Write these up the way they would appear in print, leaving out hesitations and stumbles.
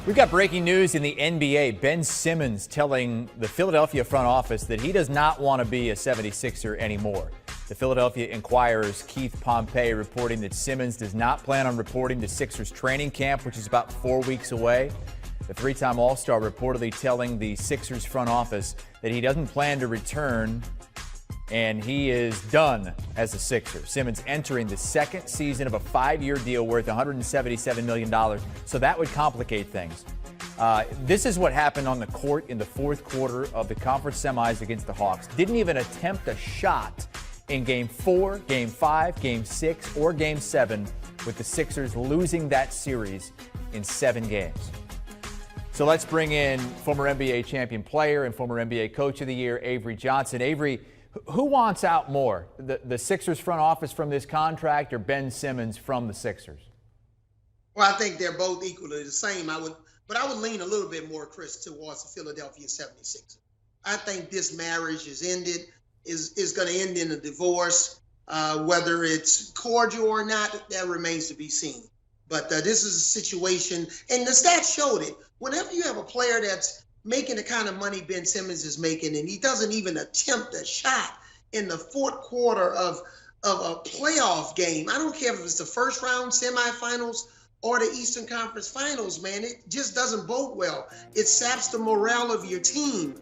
We've got breaking news in the NBA. Ben Simmons telling the Philadelphia front office that he does not want to be a 76er anymore. The Philadelphia Inquirer's Keith Pompey reporting that Simmons does not plan on reporting to Sixers training camp, which is about 4 weeks away. The three-time All-Star reportedly telling the Sixers front office that he doesn't plan to return and he is done as a Sixer. Simmons entering the second season of a 5-year deal worth $177 million, so that would complicate things. This is what happened on the court in the fourth quarter of the conference semis against the Hawks. Didn't even attempt a shot in Game 4, Game 5, Game 6, or Game 7, with the Sixers losing that series in 7 games. So let's bring in former NBA champion player and former NBA Coach of the Year, Avery Johnson. Avery, who wants out more, the Sixers front office from this contract or Ben Simmons from the Sixers? Well, I think they're both equally the same. I would lean a little bit more, Chris, towards the Philadelphia 76ers. I think this marriage is ended, is going to end in a divorce. Whether it's cordial or not, that remains to be seen. But this is a situation, and the stats showed it. Whenever you have a player that's making the kind of money Ben Simmons is making, and he doesn't even attempt a shot in the fourth quarter of a playoff game. I don't care if it's the first round semifinals or the Eastern Conference Finals, man. It just doesn't bode well. It saps the morale of your team.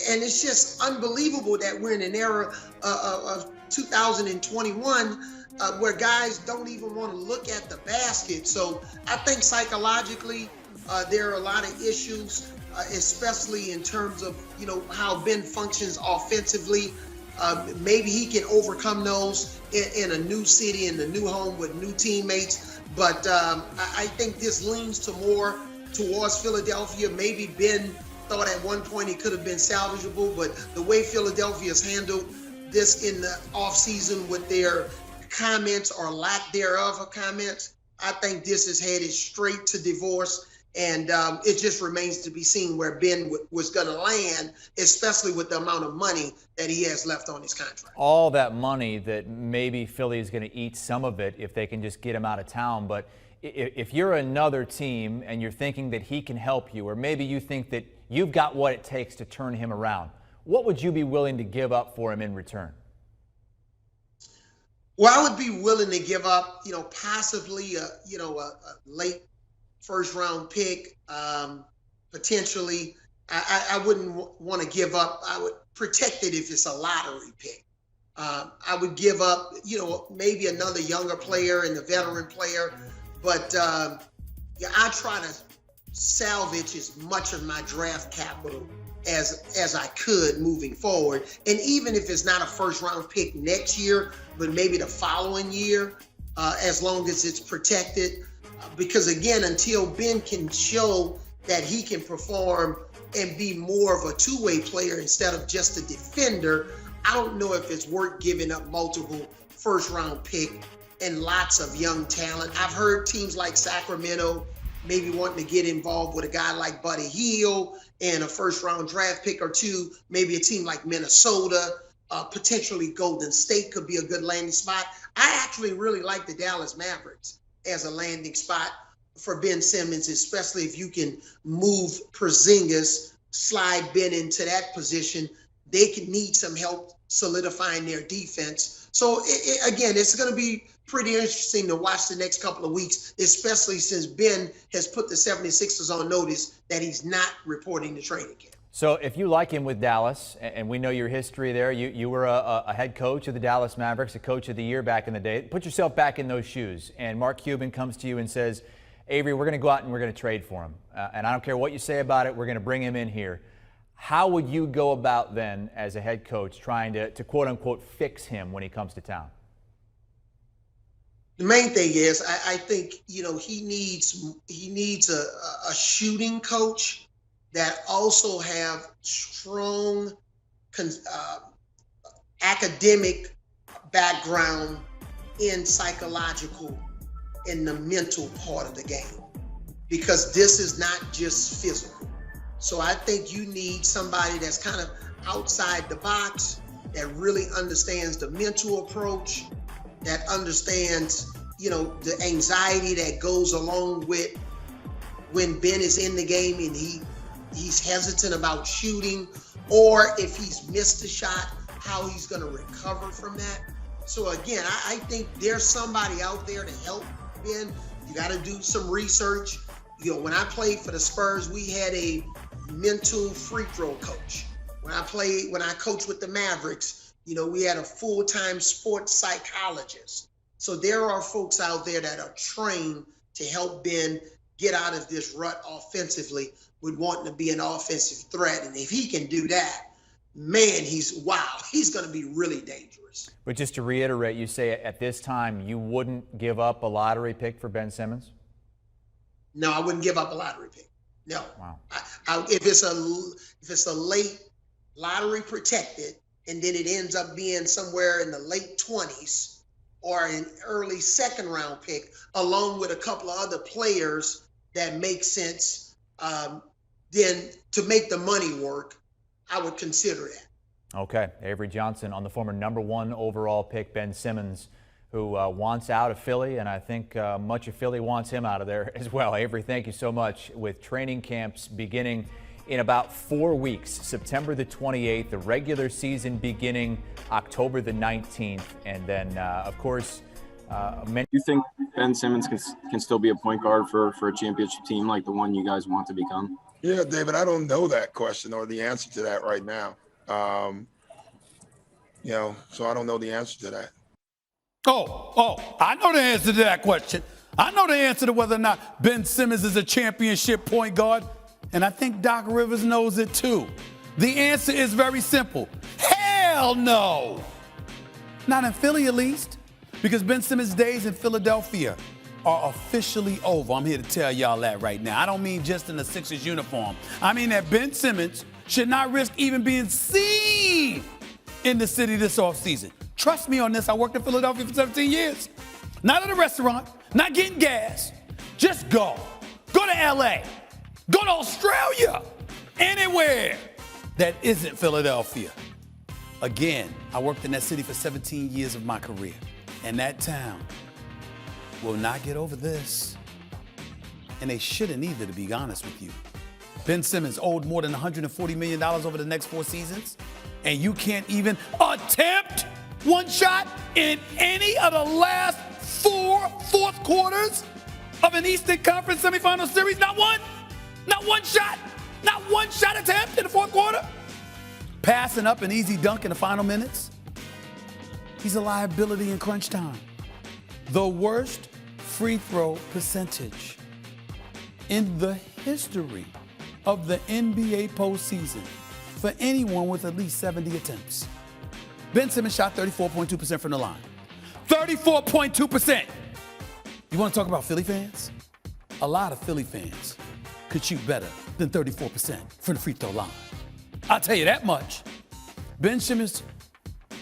And it's just unbelievable that we're in an era of 2021 where guys don't even want to look at the basket. So I think psychologically there are a lot of issues, especially in terms of, how Ben functions offensively. Maybe he can overcome those in a new city, in a new home with new teammates. But I think this leans to more towards Philadelphia. Maybe Ben thought at one point he could have been salvageable, but the way Philadelphia's handled this in the offseason with their comments or lack thereof of comments, I think this is headed straight to divorce. And it just remains to be seen where Ben was going to land, especially with the amount of money that he has left on his contract. All that money that maybe Philly is going to eat some of it if they can just get him out of town. But if you're another team and you're thinking that he can help you, or maybe you think that you've got what it takes to turn him around, what would you be willing to give up for him in return? Well, I would be willing to give up, possibly a late first round pick, potentially. I wouldn't want to give up. I would protect it if it's a lottery pick. I would give up, maybe another younger player and a veteran player. But I try to salvage as much of my draft capital as I could moving forward. And even if it's not a first round pick next year, but maybe the following year, as long as it's protected. Because again, until Ben can show that he can perform and be more of a two-way player instead of just a defender, I don't know if it's worth giving up multiple first-round pick and lots of young talent. I've heard teams like Sacramento maybe wanting to get involved with a guy like Buddy Hield and a first-round draft pick or two. Maybe a team like Minnesota, potentially Golden State could be a good landing spot. I actually really like the Dallas Mavericks as a landing spot for Ben Simmons, especially if you can move Porzingis, slide Ben into that position. They could need some help solidifying their defense. So again, it's going to be pretty interesting to watch the next couple of weeks, especially since Ben has put the 76ers on notice that he's not reporting to training camp. So if you like him with Dallas, and we know your history there, you were a head coach of the Dallas Mavericks, a coach of the year back in the day. Put yourself back in those shoes, and Mark Cuban comes to you and says, Avery, we're going to go out and we're going to trade for him. And I don't care what you say about it, we're going to bring him in here. How would you go about then as a head coach trying to quote-unquote fix him when he comes to town? The main thing is I think, he needs a shooting coach that also have strong academic background in psychological and the mental part of the game, because this is not just physical. So I think you need somebody that's kind of outside the box, that really understands the mental approach, that understands, the anxiety that goes along with when Ben is in the game and he's hesitant about shooting, or if he's missed a shot, how he's going to recover from that. So again, I think there's somebody out there to help Ben. You got to do some research. You know, when I played for the Spurs, we had a mental free throw coach. When I coached with the Mavericks, you know, we had a full-time sports psychologist. So there are folks out there that are trained to help Ben get out of this rut offensively with wanting to be an offensive threat. And if he can do that, man, he's going to be really dangerous. But just to reiterate, you say at this time you wouldn't give up a lottery pick for Ben Simmons? No, I wouldn't give up a lottery pick. No. Wow. If it's a late lottery protected, and then it ends up being somewhere in the late 20s or an early second round pick, along with a couple of other players that make sense, then to make the money work, I would consider that. Okay. Avery Johnson on the former #1 overall pick, Ben Simmons, who wants out of Philly, and I think much of Philly wants him out of there as well. Avery, thank you so much. With training camps beginning in about 4 weeks, September the 28th, the regular season beginning October the 19th, and then, of course, You think Ben Simmons can still be a point guard for a championship team like the one you guys want to become? Yeah, David, I don't know that question or the answer to that right now. So I don't know the answer to that. I know the answer to that question. I know the answer to whether or not Ben Simmons is a championship point guard, and I think Doc Rivers knows it too. The answer is very simple. Hell no! Not in Philly, at least, because Ben Simmons' days in Philadelphia are officially over. I'm here to tell y'all that right now. I don't mean just in the Sixers uniform. I mean that Ben Simmons should not risk even being seen in the city this offseason. Trust me on this. I worked in Philadelphia for 17 years. Not at a restaurant, not getting gas. Just go. Go to LA. Go to Australia. Anywhere that isn't Philadelphia. Again, I worked in that city for 17 years of my career. And that town will not get over this. And they shouldn't either, to be honest with you. Ben Simmons owed more than $140 million over the next 4 seasons. And you can't even attempt one shot in any of the last 4 fourth quarters of an Eastern Conference semifinal series. Not one. Not one shot. Not one shot attempt in the fourth quarter. Passing up an easy dunk in the final minutes. He's a liability in crunch time. The worst free throw percentage in the history of the NBA postseason for anyone with at least 70 attempts. Ben Simmons shot 34.2% from the line. 34.2%. You want to talk about Philly fans? A lot of Philly fans could shoot better than 34% from the free throw line. I'll tell you that much. Ben Simmons,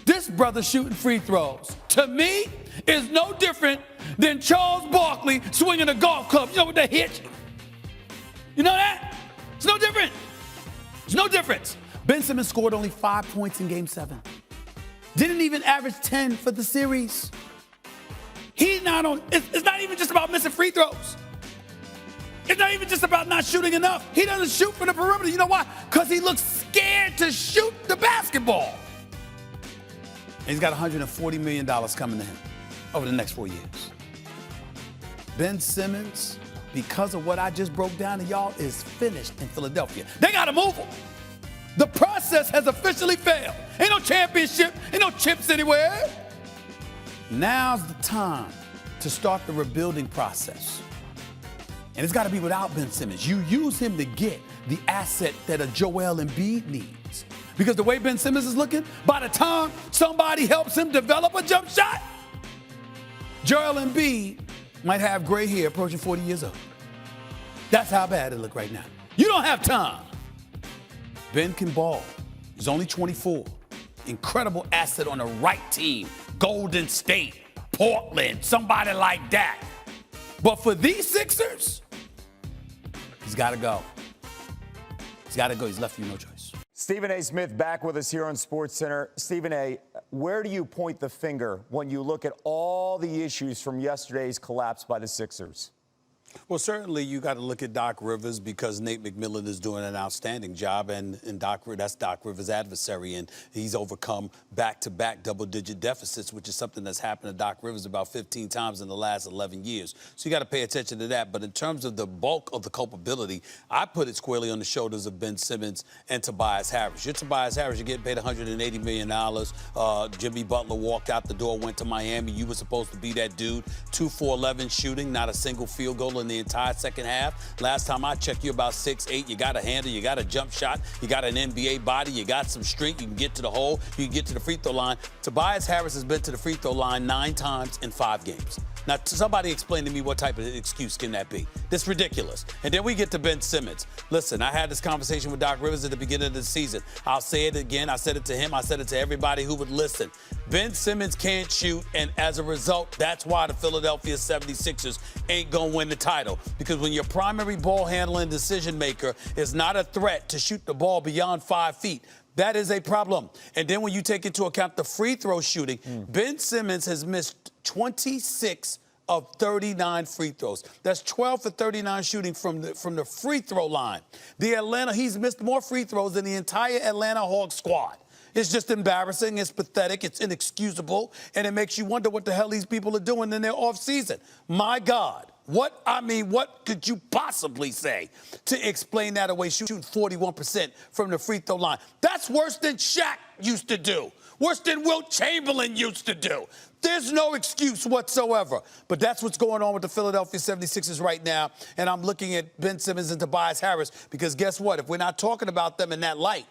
this brother shooting free throws, to me, is no different than Charles Barkley swinging a golf club. You know, with the hitch? You know that? It's no different. It's no difference. Ben Simmons scored only 5 points in Game 7. Didn't even average 10 for the series. He's not on, it's not even just about missing free throws. It's not even just about not shooting enough. He doesn't shoot from the perimeter. You know why? Because he looks scared to shoot the basketball. And he's got $140 million coming to him over the next 4 years. Ben Simmons, because of what I just broke down to y'all, is finished in Philadelphia. They got to move him. The process has officially failed. Ain't no championship, ain't no chips anywhere. Now's the time to start the rebuilding process. And it's got to be without Ben Simmons. You use him to get the asset that a Joel Embiid needs. Because the way Ben Simmons is looking, by the time somebody helps him develop a jump shot, Joel Embiid might have gray hair approaching 40 years old. That's how bad it look right now. You don't have time. Ben can ball. He's only 24. Incredible asset on the right team. Golden State, Portland, somebody like that. But for these Sixers, he's got to go. He's got to go. He's left you no choice. Stephen A. Smith back with us here on SportsCenter. Stephen A., where do you point the finger when you look at all the issues from yesterday's collapse by the Sixers? Well, certainly you got to look at Doc Rivers because Nate McMillan is doing an outstanding job, and that's Doc Rivers' adversary, and he's overcome back-to-back double-digit deficits, which is something that's happened to Doc Rivers about 15 times in the last 11 years. So you got to pay attention to that. But in terms of the bulk of the culpability, I put it squarely on the shoulders of Ben Simmons and Tobias Harris. You're Tobias Harris. You're getting paid $180 million. Jimmy Butler walked out the door, went to Miami. You were supposed to be that dude. 2 for 11 shooting, not a single field goal in the entire second half. Last time I checked, you're about 6'8". You got a handle, you got a jump shot, you got an NBA body, you got some strength, you can get to the hole, you can get to the free throw line. Tobias Harris has been to the free throw line 9 times in 5 games. Now, somebody explain to me what type of excuse can that be? This is ridiculous. And then we get to Ben Simmons. Listen, I had this conversation with Doc Rivers at the beginning of the season. I'll say it again. I said it to him. I said it to everybody who would listen. Ben Simmons can't shoot, and as a result, that's why the Philadelphia 76ers ain't going to win the title. Because when your primary ball handling decision maker is not a threat to shoot the ball beyond 5 feet, that is a problem. And then when you take into account the free throw shooting, Ben Simmons has missed 26 of 39 free throws. That's 12 for 39 shooting from the free throw line. He's missed more free throws than the entire Atlanta Hawks squad. It's just embarrassing, it's pathetic, it's inexcusable, and it makes you wonder what the hell these people are doing in their offseason. My God. What could you possibly say to explain that away, shooting 41% from the free throw line? That's worse than Shaq used to do, worse than Wilt Chamberlain used to do. There's no excuse whatsoever. But that's what's going on with the Philadelphia 76ers right now, and I'm looking at Ben Simmons and Tobias Harris because guess what? If we're not talking about them in that light,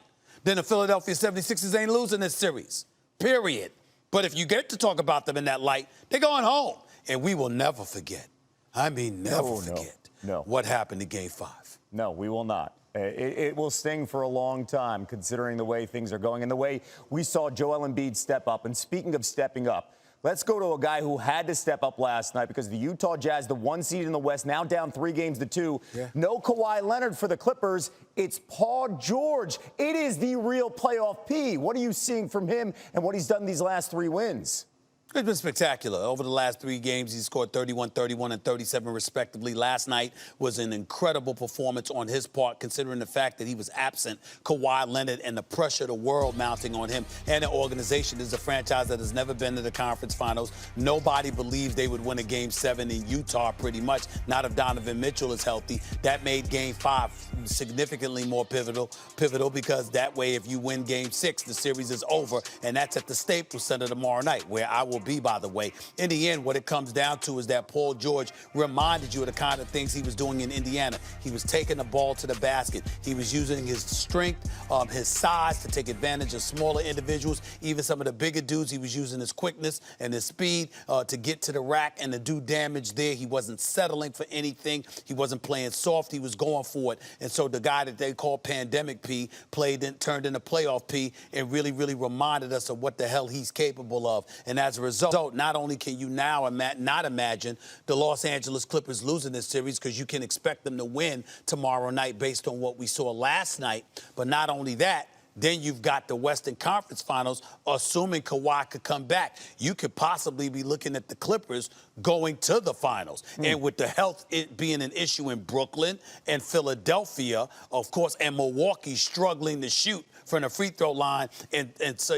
then the Philadelphia 76ers ain't losing this series, period. But if you get to talk about them in that light, they're going home, and we will never forget. Never forget what happened in Game 5. No, we will not. It will sting for a long time, considering the way things are going and the way we saw Joel Embiid step up. And speaking of stepping up, let's go to a guy who had to step up last night because the Utah Jazz, the 1 seed in the West, now down 3 games to 2. Yeah. No Kawhi Leonard for the Clippers. It's Paul George. It is the real playoff P. What are you seeing from him and what he's done these last 3 wins? It's been spectacular. Over the last 3 games, he scored 31, 31, and 37, respectively. Last night was an incredible performance on his part, considering the fact that he was absent. Kawhi Leonard and the pressure of the world mounting on him and the organization. This is a franchise that has never been to the conference finals. Nobody believed they would win a Game 7 in Utah, pretty much. Not if Donovan Mitchell is healthy. That made Game 5 significantly more pivotal because that way, if you win Game 6, the series is over, and that's at the Staples Center tomorrow night, where I will be, by the way. In the end, what it comes down to is that Paul George reminded you of the kind of things he was doing in Indiana. He was taking the ball to the basket. He was using his strength, his size to take advantage of smaller individuals. Even some of the bigger dudes, he was using his quickness and his speed to get to the rack and to do damage there. He wasn't settling for anything. He wasn't playing soft. He was going for it. And so the guy that they call Pandemic P turned into Playoff P and really, really reminded us of what the hell he's capable of. And as a result, not only can you now not imagine the Los Angeles Clippers losing this series because you can expect them to win tomorrow night based on what we saw last night, but not only that, then you've got the Western Conference Finals, assuming Kawhi could come back. You could possibly be looking at the Clippers going to the finals. And with the health being an issue in Brooklyn and Philadelphia, of course, and Milwaukee struggling to shoot from the free throw line, and so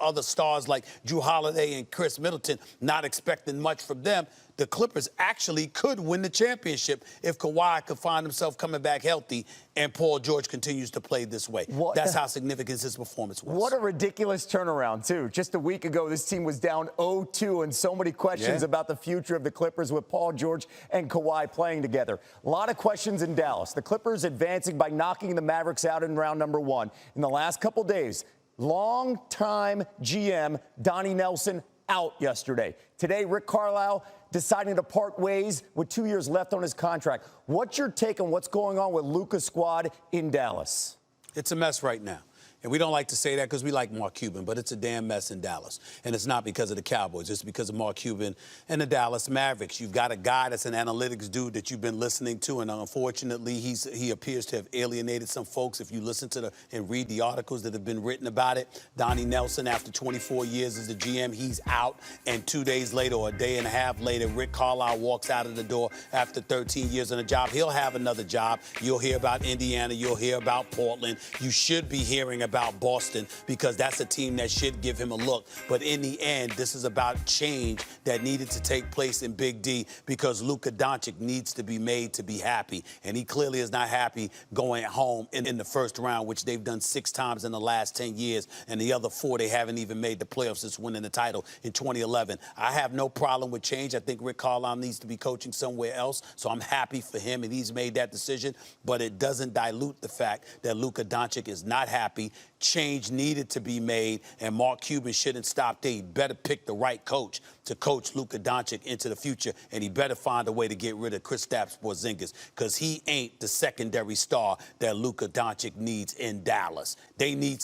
other stars like Drew Holiday and Chris Middleton not expecting much from them, the Clippers actually could win the championship if Kawhi could find himself coming back healthy and Paul George continues to play this way. That's how significant his performance was. What a ridiculous turnaround, too. Just a week ago, this team was down 0-2, and so many questions about the future of the Clippers with Paul George and Kawhi playing together. A lot of questions in Dallas. The Clippers advancing by knocking the Mavericks out in round number 1. In the last couple days, long-time GM Donnie Nelson out yesterday. Today, Rick Carlisle deciding to part ways with 2 years left on his contract. What's your take on what's going on with Luka's squad in Dallas? It's a mess right now. And we don't like to say that because we like Mark Cuban, but it's a damn mess in Dallas. And it's not because of the Cowboys. It's because of Mark Cuban and the Dallas Mavericks. You've got a guy that's an analytics dude that you've been listening to, and unfortunately, he appears to have alienated some folks. If you listen to and read the articles that have been written about it, Donnie Nelson, after 24 years as the GM, he's out. And 2 days later or a day and a half later, Rick Carlisle walks out of the door after 13 years on the job. He'll have another job. You'll hear about Indiana. You'll hear about Portland. You should be hearing about Boston because that's a team that should give him a look. But in the end, this is about change that needed to take place in Big D because Luka Doncic needs to be made to be happy. And he clearly is not happy going home in the first round, which they've done 6 times in the last 10 years. And the other 4, they haven't even made the playoffs since winning the title in 2011. I have no problem with change. I think Rick Carlisle needs to be coaching somewhere else. So I'm happy for him, and he's made that decision. But it doesn't dilute the fact that Luka Doncic is not happy. Change needed to be made, and Mark Cuban shouldn't stop there. He better pick the right coach to coach Luka Doncic into the future, and he better find a way to get rid of Kristaps Porzingis because he ain't the secondary star that Luka Doncic needs in Dallas. They need